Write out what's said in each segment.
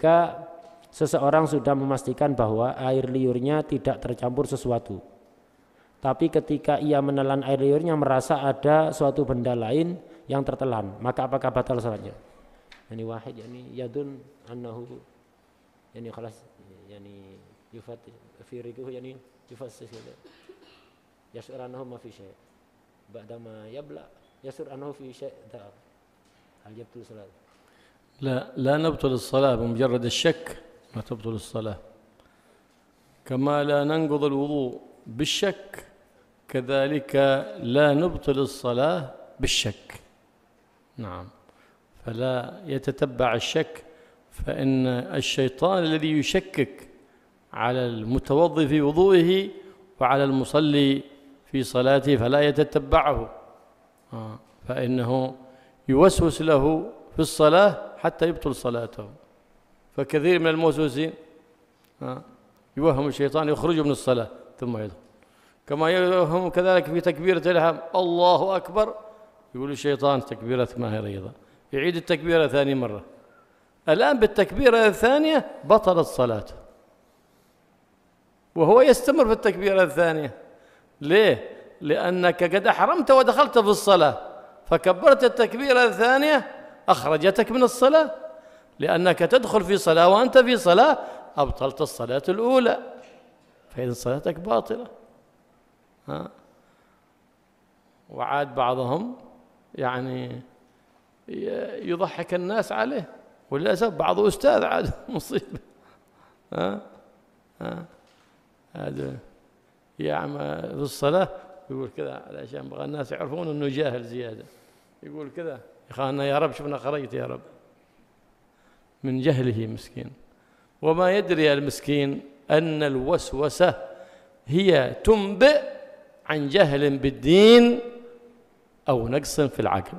ketika seseorang sudah memastikan bahwa air liurnya tidak tercampur sesuatu. Tapi ketika ia menelan air liurnya merasa ada suatu benda lain yang tertelan, maka apakah batal salatnya? Yani wahid yani yadun annahu yani khalas yani yufat fi riquhu yani yufassis yashur annahu ma fi syai' ba'da ma yabla yashur annahu fi syai' dha'ab hal yabtul salat? لا نبطل الصلاة بمجرد الشك، ما تبطل الصلاة. كما لا ننقض الوضوء بالشك كذلك لا نبطل الصلاة بالشك. نعم، فلا يتتبع الشك، فإن الشيطان الذي يشكك على المتوضئ في وضوئه وعلى المصلي في صلاته فلا يتتبعه، فإنه يوسوس له في الصلاة حتى يبطل صلاته. فكثير من الموسوسين يوهم الشيطان يخرج من الصلاة ثم يدخل، كما يوهم كذلك في تكبيرة الإحرام الله أكبر، يقول الشيطان تكبيرة ما هي رياضة، يعيد التكبيرة ثاني مرة. الآن بالتكبيرة الثانية بطلت صلاته وهو يستمر في التكبيرة الثانية. ليه؟ لأنك قد أحرمت ودخلت في الصلاة، فكبرت التكبيرة الثانية أخرجتك من الصلاة، لأنك تدخل في صلاة وأنت في صلاة أبطلت الصلاة الأولى، فإذا صلاتك باطلة. وعاد بعضهم يعني يضحك الناس عليه، وللأسف بعض أستاذ عاد مصيبة. هذا يعمل في الصلاة يقول كذا علشان بغى الناس يعرفون أنه جاهل زيادة، يقول كذا يا أخوانا يا رب شفنا خرجت يا رب، من جهله مسكين. وما يدري المسكين أن الوسوسة هي تنبئ عن جهل بالدين أو نقص في العقل،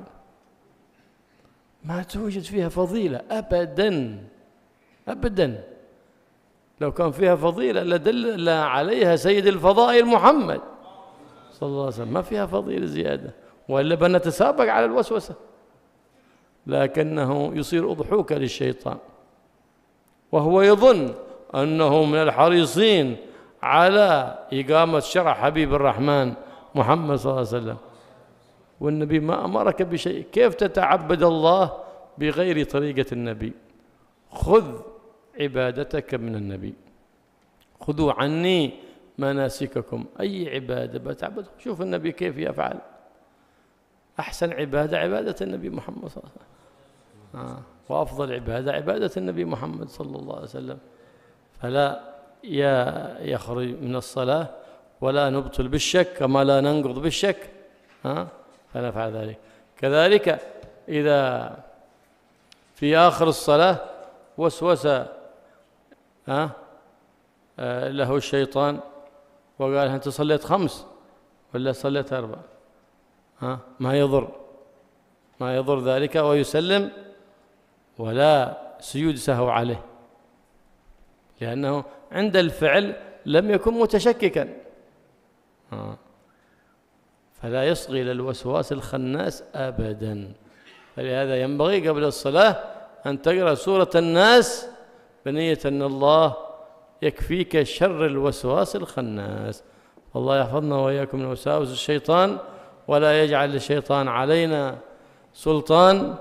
ما توجد فيها فضيلة أبدا أبدا. لو كان فيها فضيلة لدل عليها سيد الفضائل محمد صلى الله عليه وسلم، ما فيها فضيلة زيادة، وإلا بنتسابق على الوسوسة. لكنه يصير أضحوكا للشيطان، وهو يظن أنه من الحريصين على إقامة شرع حبيب الرحمن محمد صلى الله عليه وسلم، والنبي ما أمرك بشيء. كيف تتعبد الله بغير طريقة النبي؟ خذ عبادتك من النبي، خذوا عني مناسككم. أي عبادة بتعبد شوف النبي كيف يفعل. أحسن عبادة عبادة النبي محمد صلى الله عليه وسلم، وأفضل عبادة عبادة النبي محمد صلى الله عليه وسلم. فلا يخرج من الصلاة ولا نبطل بالشك كما لا ننقض بالشك، فنفعل ذلك. كذلك إذا في آخر الصلاة وسوس له الشيطان وقال أنت صليت 5 ولا صليت 4، ما يضر ذلك، ويسلم ولا سجود سهو عليه، لأنه عند الفعل لم يكن متشككا. فلا يصغي إلى الوسواس الخناس أبدا. فلهذا ينبغي قبل الصلاة أن تقرأ سورة الناس بنية أن الله يكفيك شر الوسواس الخناس. والله يحفظنا وإياكم من وساوس الشيطان، ولا يجعل الشيطان علينا سلطان،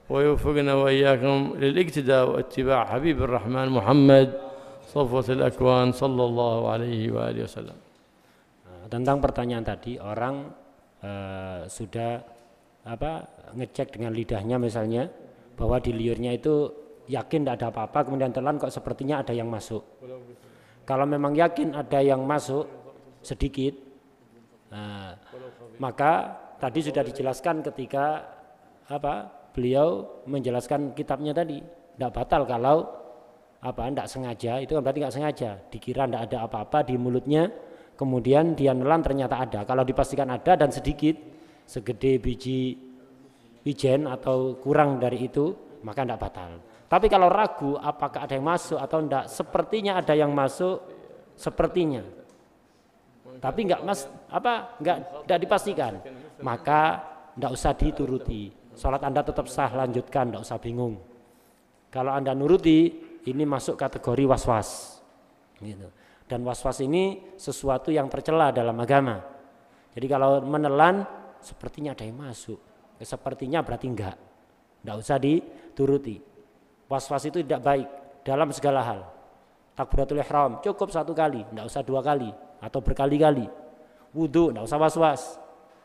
ويوفقنا وإياكم للاقتداء واتباع حبيب الرحمن محمد صفوة الأكوان صلى الله عليه وآله وسلم. Tentang pertanyaan tadi, orang sudah ngecek dengan lidahnya misalnya bahwa di liurnya itu yakin tidak ada apa-apa, kemudian telan kok sepertinya ada yang masuk. Kalau memang yakin ada yang masuk sedikit, maka tadi sudah dijelaskan ketika beliau menjelaskan kitabnya tadi, tidak batal kalau tidak sengaja, itu berarti nggak sengaja, dikira tidak ada apa-apa di mulutnya, kemudian dia nelan ternyata ada. Kalau dipastikan ada dan sedikit, segede biji wijen atau kurang dari itu, maka tidak batal. Tapi kalau ragu apakah ada yang masuk atau tidak, sepertinya ada yang masuk, sepertinya, tapi nggak dipastikan, maka tidak usah dituruti. Sholat Anda tetap sah, lanjutkan, tidak usah bingung. Kalau Anda nuruti, ini masuk kategori was-was. Gitu. Dan was-was ini sesuatu yang tercela dalam agama. Jadi kalau menelan sepertinya ada yang masuk, sepertinya berarti enggak usah dituruti. Was-was itu tidak baik dalam segala hal. Takbiratul ihram cukup 1 kali, enggak usah 2 kali atau berkali-kali. Wudu enggak usah was-was.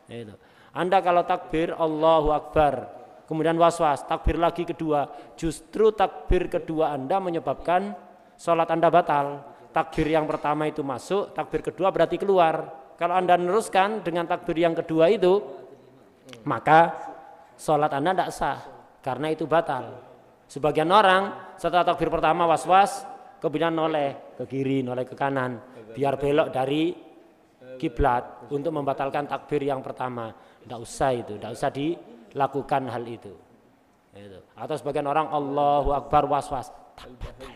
Itu. Anda kalau takbir Allahu Akbar, kemudian was-was, takbir lagi kedua, justru takbir kedua Anda menyebabkan sholat Anda batal. Takbir yang pertama itu masuk, takbir kedua berarti keluar. Kalau Anda meneruskan dengan takbir yang kedua itu, maka sholat Anda tidak sah, karena itu batal. Sebagian orang setelah takbir pertama was-was, kemudian noleh ke kiri, noleh ke kanan, biar belok dari kiblat untuk membatalkan takbir yang pertama. Tidak usah itu, tidak usah dilakukan hal itu. Atau sebagian orang Allahu Akbar was-was, tak batal,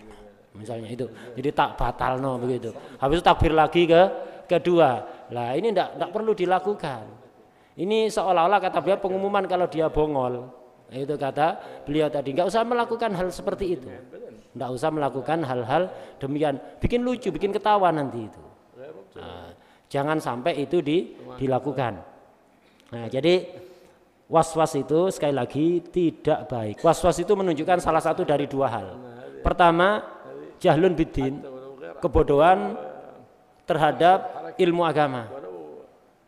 misalnya itu, jadi tak batal no begitu. Habis itu takbir lagi ke kedua. Lah ini tidak perlu dilakukan. Ini seolah-olah kata beliau pengumuman kalau dia bongol. Itu kata beliau tadi, nggak usah melakukan hal seperti itu. Nggak usah melakukan hal-hal demikian, bikin lucu, bikin ketawa nanti itu. Nah, jangan sampai itu dilakukan. Nah, jadi was-was itu sekali lagi tidak baik. Was-was itu menunjukkan salah satu dari 2 hal. Pertama, jahlun biddin, kebodohan terhadap ilmu agama.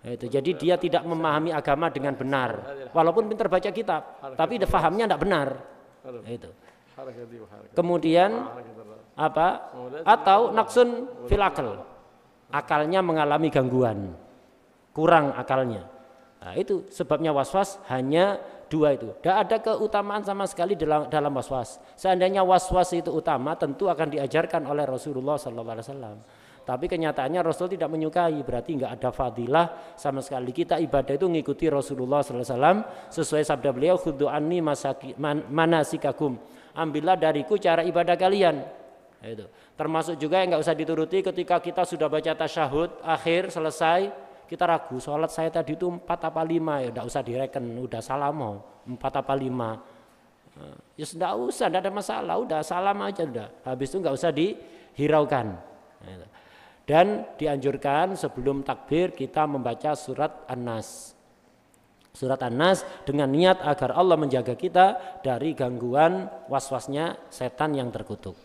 Itu. Jadi dia tidak memahami agama dengan benar, walaupun pintar baca kitab, tapi fahamnya tidak benar. Itu. Kemudian apa? Atau naksun fil akal, akalnya mengalami gangguan, kurang akalnya. Nah, itu sebabnya was-was hanya 2 itu. Tidak ada keutamaan sama sekali dalam was-was. Seandainya was-was itu utama, tentu akan diajarkan oleh Rasulullah SAW. Tapi kenyataannya Rasul tidak menyukai, berarti nggak ada fadilah sama sekali. Kita ibadah itu mengikuti Rasulullah SAW sesuai sabda beliau, khudhu anni manasikakum, ambillah dariku cara ibadah kalian. Itu. Termasuk juga yang nggak usah dituruti ketika kita sudah baca tasyahud akhir selesai, kita ragu sholat saya tadi itu 4 apa 5, ya nggak usah direken, udah salam 4 apa 5. Ya nggak usah, nggak ada masalah, udah salam aja udah. Habis itu nggak usah dihiraukan. Dan dianjurkan sebelum takbir kita membaca surat An-Nas. Surat An-Nas dengan niat agar Allah menjaga kita dari gangguan was-wasnya setan yang terkutuk.